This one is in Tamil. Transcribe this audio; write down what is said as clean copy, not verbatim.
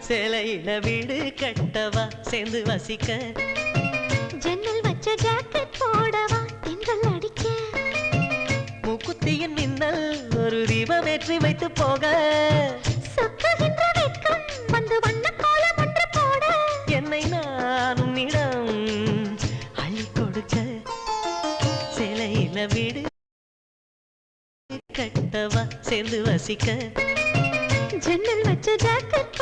சேலையில வீடு கட்டவா சேர்ந்து வசிக்க ஜன்னல் வச்ச ஜாக்கெட் போடவா தென்றல் அடிக்க மூக்குத்தியின் மின்னல் ஒரு தீபம் ஏற்றி வைத்து போக சொக்குகின்ற வெட்கம் வந்து வண்ண கோலம் ஒன்று போட என்னை நான் உன்னிடம் அள்ளி கொடுக்க சேலையில வீடு கட்டவா சேர்ந்து வசிக்க ஜன்னல் வச்ச ஜாக்கெட்